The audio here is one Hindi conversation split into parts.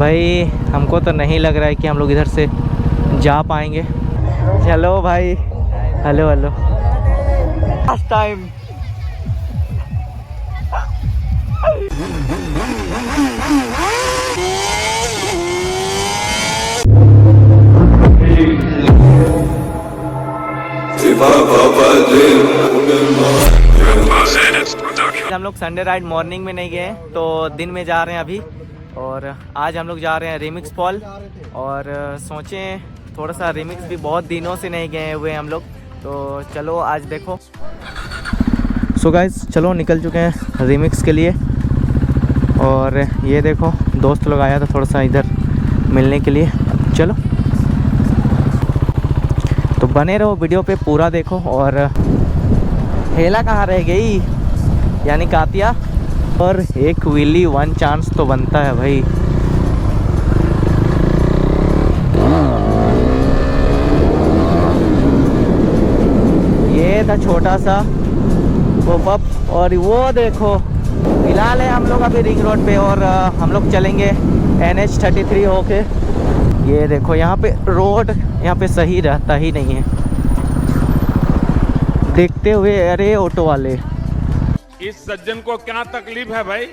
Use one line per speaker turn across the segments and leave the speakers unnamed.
भाई हमको तो नहीं लग रहा है कि हम लोग इधर से जा पाएंगे। चलो भाई, हेलो हेलो। लास्ट टाइम हम लोग संडे राइड मॉर्निंग में नहीं गए तो दिन में जा रहे हैं अभी। और आज हम लोग जा रहे हैं रिमिक्स फॉल। और सोचें थोड़ा सा रिमिक्स भी बहुत दिनों से नहीं गए हुए हम लोग, तो चलो आज देखो। सो गाइस चलो निकल चुके हैं रिमिक्स के लिए। और ये देखो दोस्त लोग आया था थोड़ा सा इधर मिलने के लिए। चलो तो बने रहो वीडियो पे, पूरा देखो। और हेला कहाँ रह गई, यानी कातिया। और एक विली वन चांस तो बनता है भाई। ये था छोटा सा पॉपअप। और वो देखो फिलहाल है हम लोग अभी रिंग रोड पे, और हम लोग चलेंगे NH33 होके। ये देखो यहाँ पे रोड यहाँ पे सही रहता ही नहीं है, देखते हुए। अरे ऑटो वाले,
इस सज्जन को क्या तकलीफ है भाई?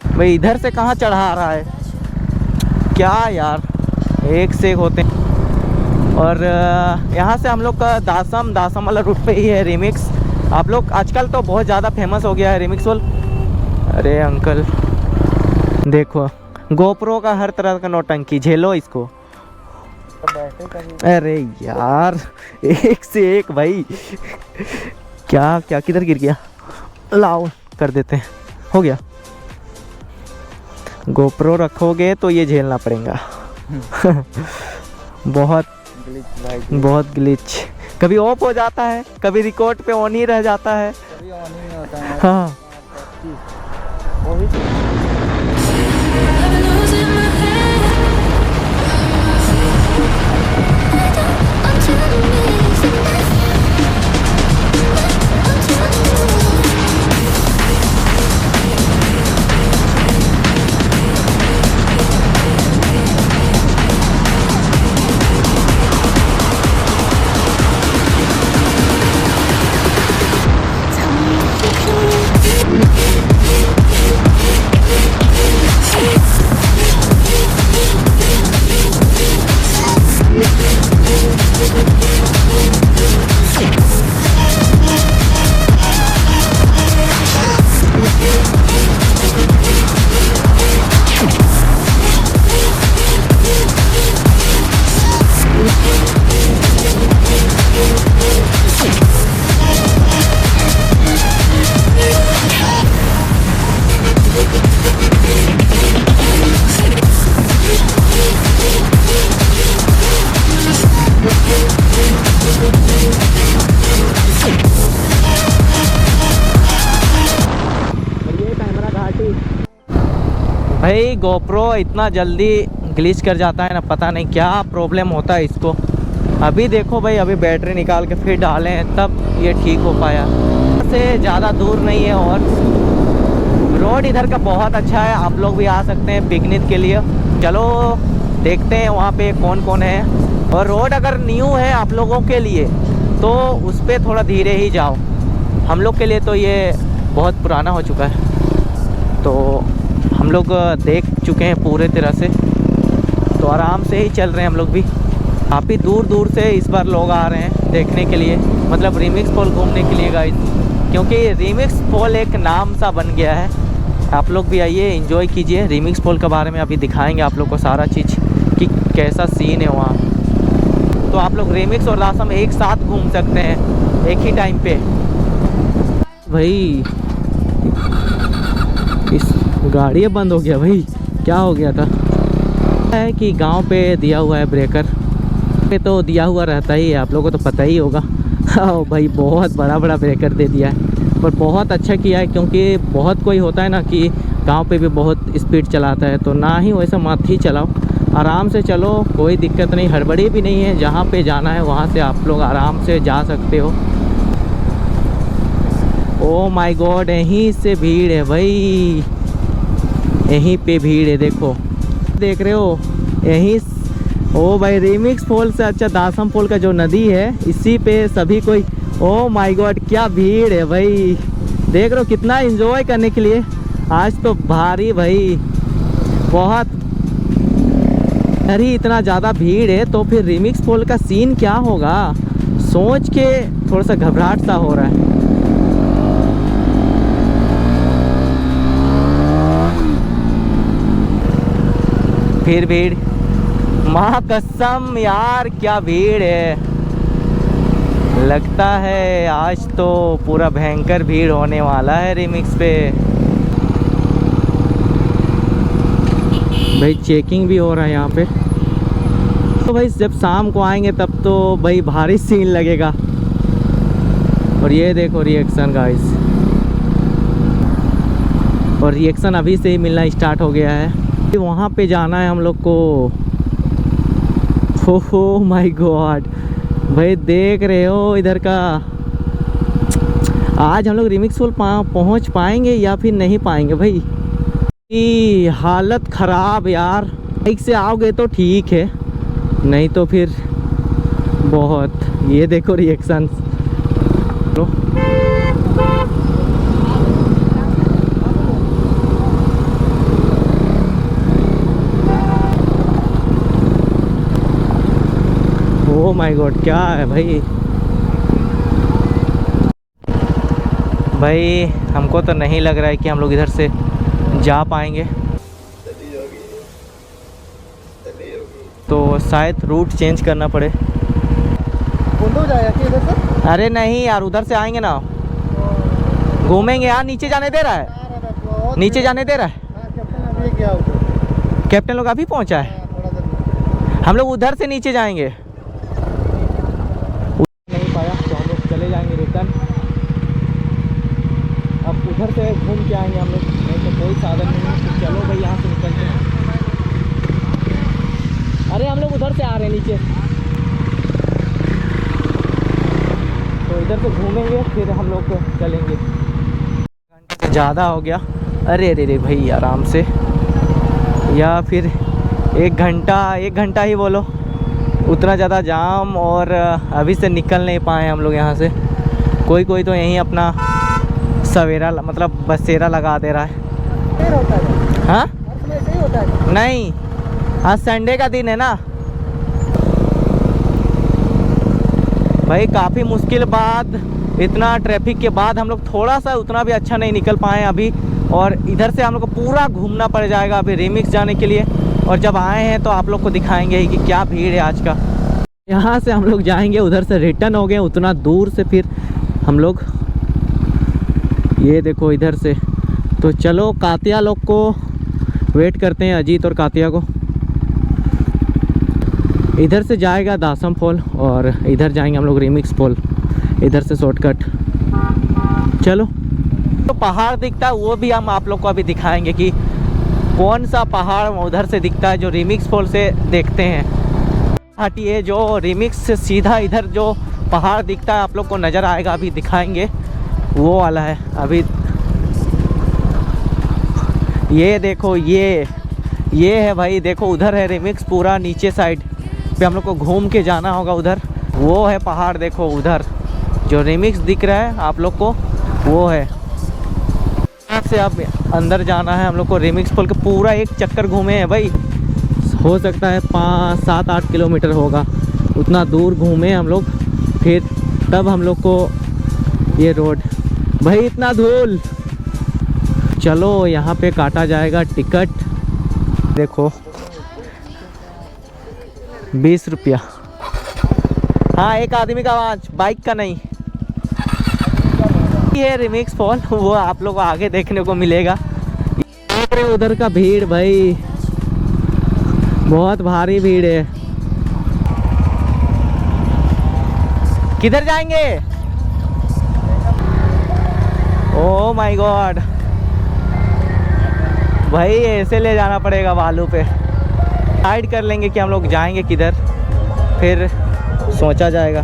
भाई इधर से कहाँ चढ़ा रहा है क्या यार, एक से एक होते हैं। और यहाँ से हम लोग का दासम वाला रूट पे ही है रिमिक्स। आप लोग आजकल तो बहुत ज़्यादा फेमस हो गया है रिमिक्स वॉल। अरे अंकल देखो, गोप्रो का हर तरह का नौटंकी, झेलो इसको। अरे यार एक से एक भाई, क्या क्या किधर गिर गया, लाओ कर देते हैं। हो गया, गोप्रो रखोगे तो ये झेलना पड़ेगा। बहुत ग्लिच, कभी ऑफ हो जाता है, कभी रिकॉर्ड पे ऑन ही रह जाता है,
कभी ऑन ही नहीं होता है।
हाँ भाई गोप्रो इतना जल्दी ग्लिच कर जाता है ना, पता नहीं क्या प्रॉब्लम होता है इसको। अभी देखो भाई, अभी बैटरी निकाल के फिर डाले हैं तब ये ठीक हो पाया। से ज़्यादा दूर नहीं है और रोड इधर का बहुत अच्छा है। आप लोग भी आ सकते हैं पिकनिक के लिए। चलो देखते हैं वहाँ पे कौन कौन है। और रोड अगर न्यू है आप लोगों के लिए तो उस पर थोड़ा धीरे ही जाओ। हम लोग के लिए तो ये बहुत पुराना हो चुका है, तो हम लोग देख चुके हैं पूरे तरह से, तो आराम से ही चल रहे हैं हम लोग भी। काफ़ी दूर दूर से इस बार लोग आ रहे हैं देखने के लिए, मतलब रिमिक्स फॉल घूमने के लिए गाइस, क्योंकि रिमिक्स फॉल एक नाम सा बन गया है। आप लोग भी आइए, एंजॉय कीजिए। रिमिक्स फॉल के बारे में अभी दिखाएंगे आप लोग को सारा चीज़ कि कैसा सीन है वहाँ। तो आप लोग रिमिक्स और दासम एक साथ घूम सकते हैं एक ही टाइम पे। भाई इस गाड़ी बंद हो गया भाई, क्या हो गया था? है कि गांव पे दिया हुआ है ब्रेकर पे, तो दिया हुआ रहता ही है, आप लोगों को तो पता ही होगा। हाँ भाई बहुत बड़ा ब्रेकर दे दिया है, पर बहुत अच्छा किया है, क्योंकि बहुत कोई होता है ना कि गांव पे भी बहुत स्पीड चलाता है, तो ना ही वैसा मत ही चलाओ, आराम से चलो, कोई दिक्कत नहीं, हड़बड़ी भी नहीं है। जहाँ पे जाना है वहाँ से आप लोग आराम से जा सकते हो। ओ माय गॉड, यहीं से भीड़ है भाई, यहीं पे भीड़ है देखो। देख रहे हो यहीं ओ भाई रिमिक्स फॉल से अच्छा दासम फॉल का जो नदी है इसी पे सभी कोई ओ माय गॉड क्या भीड़ है भाई। देख रहे हो कितना एंजॉय करने के लिए आज तो भारी भाई बहुत। अरे इतना ज़्यादा भीड़ है तो फिर रिमिक्स फॉल का सीन क्या होगा सोच के थोड़ा सा घबराहट सा हो रहा है। फिर भीड़ माँ कसम यार क्या भीड़ है। लगता है आज तो पूरा भयंकर भीड़ होने वाला है रिमिक्स पे। भाई चेकिंग भी हो रहा है यहाँ पे तो भाई जब शाम को आएंगे तब तो भाई भारी सीन लगेगा। और ये देखो रिएक्शन गाइस, और रिएक्शन अभी से ही मिलना स्टार्ट हो गया है। वहाँ पे जाना है हम लोग को। हो माय गॉड भाई देख रहे हो इधर का। आज हम लोग रिमिक्स फॉल पहुँच पाएंगे या फिर नहीं पाएंगे भाई। हालत ख़राब यार, बाइक से आओगे तो ठीक है नहीं तो फिर बहुत। ये देखो रिएक्शन ओ माय गॉड क्या है भाई। भाई हमको तो नहीं लग रहा है कि हम लोग इधर से जा पाएंगे तो शायद रूट चेंज करना पड़े।
हो जाएगा कि इधर से?
अरे नहीं यार उधर से आएंगे ना, घूमेंगे यार। नीचे जाने दे रहा है, नीचे जाने दे रहा है। कैप्टन लोग अभी पहुंचा है, हम लोग उधर से नीचे जाएंगे। नहीं पाया तो हम लोग चले जाएंगे रिटर्न। अब उधर से घूम के आएंगे हम लोग, नहीं तो कोई साधन नहीं है। तो चलो भाई यहाँ से निकलते हैं। अरे हम लोग उधर से आ रहे हैं नीचे, तो इधर से घूमेंगे फिर हम लोग चलेंगे। घंटे से ज़्यादा हो गया। अरे अरे भाई आराम से, या फिर एक घंटा ही बोलो। उतना ज़्यादा जाम और अभी से निकल नहीं पाए हम लोग यहाँ से। कोई कोई तो यहीं अपना सवेरा मतलब बसेरा लगा दे रहा है।
होता है
हाँ
ऐसे ही होता है।
नहीं आज संडे का दिन है ना भाई। काफ़ी मुश्किल बाद, इतना ट्रैफिक के बाद हम लोग थोड़ा सा उतना भी अच्छा नहीं निकल पाए अभी। और इधर से हम लोग को पूरा घूमना पड़ जाएगा अभी रिमिक्स जाने के लिए। और जब आए हैं तो आप लोग को दिखाएंगे ही कि क्या भीड़ है आज का। यहाँ से हम लोग जाएंगे, उधर से रिटर्न हो गए उतना दूर से, फिर हम लोग ये देखो इधर से। तो चलो कातिया लोग को वेट करते हैं, अजीत और कातिया को। इधर से जाएगा दासम फॉल और इधर जाएंगे हम लोग रिमिक्स फॉल, इधर से शॉर्टकट। चलो तो पहाड़ दिखता है वो भी हम आप लोग को अभी दिखाएंगे कि कौन सा पहाड़ उधर से दिखता है जो रिमिक्स फॉल से देखते हैं। हटिए जो रिमिक्स से सीधा इधर जो पहाड़ दिखता है आप लोग को नज़र आएगा, अभी दिखाएंगे वो वाला है। अभी ये देखो ये है भाई, देखो उधर है रिमिक्स पूरा नीचे साइड पे। हम लोग को घूम के जाना होगा उधर। वो है पहाड़ देखो उधर जो रिमिक्स दिख रहा है आप लोग को, वो है। यहाँ से अब अंदर जाना है हम लोग को रिमिक्स फॉल के। पूरा एक चक्कर घूमे हैं भाई, हो सकता है 5-7-8 किलोमीटर होगा। उतना दूर घूमे हम लोग, फिर तब हम लोग को ये रोड। भाई इतना धूल। चलो यहाँ पे काटा जाएगा टिकट, देखो 20 रुपया। हाँ एक आदमी का, बाइक का नहीं। ये रिमिक्स फॉल वो आप लोग को आगे देखने को मिलेगा। उधर का भीड़ भाई बहुत भारी भीड़ है। किधर जाएंगे? ओह माय गॉड भाई ऐसे ले जाना पड़ेगा बालू पे। साइड कर लेंगे कि हम लोग जाएंगे किधर, फिर सोचा जाएगा।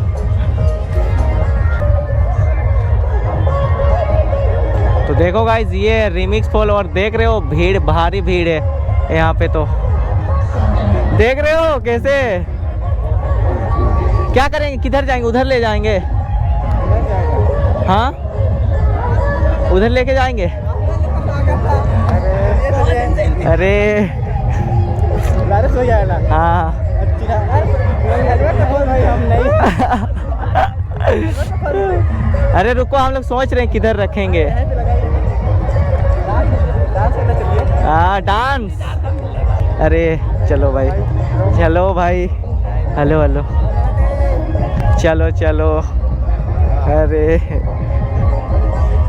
तो देखो गाइज ये रिमिक्स फॉल और देख रहे हो भीड़, भारी भीड़ है यहाँ पे। तो देख रहे हो कैसे? क्या करेंगे, किधर जाएंगे? उधर ले जाएंगे? हाँ उधर लेके जाएंगे। अरे
बारिश हो जाएगा।
हाँ
अच्छा हेलमेट तो खोल भाई, हम नहीं।
अरे रुको, हम लोग सोच रहे हैं किधर रखेंगे।
डांस करना चलिए।
हाँ डांस। अरे चलो भाई, चलो भाई, हेलो हेलो, चलो चलो, अरे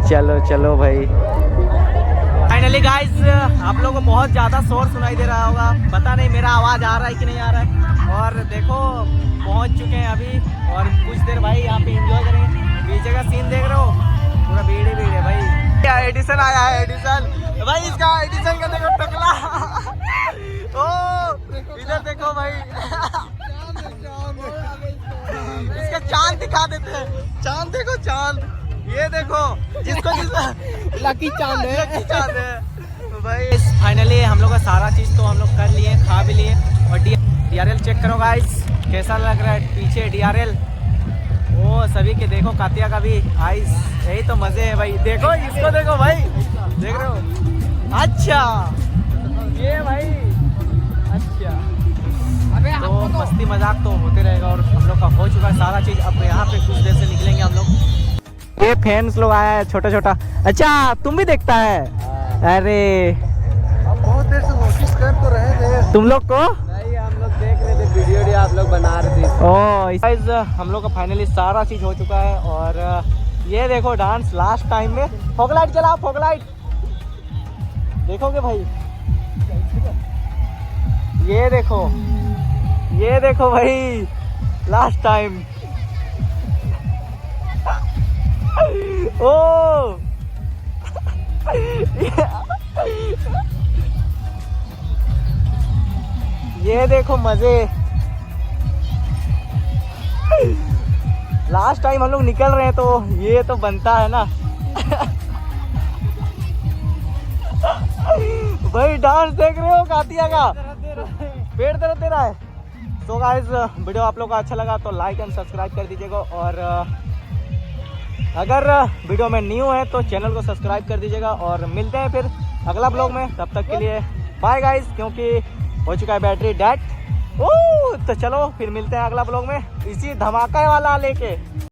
चलो चलो भाई। फाइनली गाइस, आप लोगों को बहुत ज़्यादा शोर सुनाई दे रहा होगा, पता नहीं मेरा आवाज़ आ रहा है कि नहीं आ रहा है। और देखो पहुंच चुके हैं अभी, और कुछ देर भाई यहाँ पे एंजॉय करेंगे। पीछे का सीन देख रहे हो, पूरा भीड़ ही भीड़ है भाई। क्या एडिशन आया है, एडिशन भाई, इसका एडिशन का देखो टकला। ओ इधर देखो भाई, इसका चांद दिखा देते हैं। चांद देखो, चांद, ये देखो, जिसको
लकी चांद है,
लकी चांद है भाई। फाइनली हम लोग का सारा चीज़ तो हम लोग कर लिए, खा भी लिए। और DRL चेक करो गाइस, कैसा लग रहा है पीछे DRL। ओ सभी के देखो, कातिया का भी आइस, यही तो मजे है भाई। देखो इसको देखो भाई, देख रहे हो? अच्छा ये भाई, अच्छा तो मस्ती मजाक तो होते रहेगा। और हम लोग का हो चुका है सारा चीज़। अब यहाँ पे कुछ देर से निकलेंगे हम लोग। ये फैंस लोग आया है छोटा छोटा। अच्छा तुम भी देखता है? अरे
हम बहुत देर से कोशिश कर तो रहे थे।
तुम लोग को
नहीं, हम लोग देख रहे थे वीडियो आप लोग बना रहे थे।
ओ गाइस, हम लोग का फाइनली सारा चीज़ हो चुका है। और ये देखो डांस लास्ट टाइम में। फॉग लाइट चलाओ, फॉग लाइट देखोगे भाई? ये देखो, ये देखो भाई, लास्ट टाइम। ओ ये देखो मजे। लास्ट टाइम हम लोग निकल रहे हैं तो ये तो बनता है ना। भाई डांस देख रहे हो कातिया का, पेड़ दर्द दे रहा है। तो गाइस, वीडियो आप लोग को अच्छा लगा तो लाइक एंड सब्सक्राइब कर दीजिएगा। और अगर वीडियो में न्यू है तो चैनल को सब्सक्राइब कर दीजिएगा। और मिलते हैं फिर अगला ब्लॉग में, तब तक के लिए बाय गाइस, क्योंकि हो चुका है बैटरी डेड। तो चलो फिर मिलते हैं अगला ब्लॉग में इसी धमाका वाला लेके।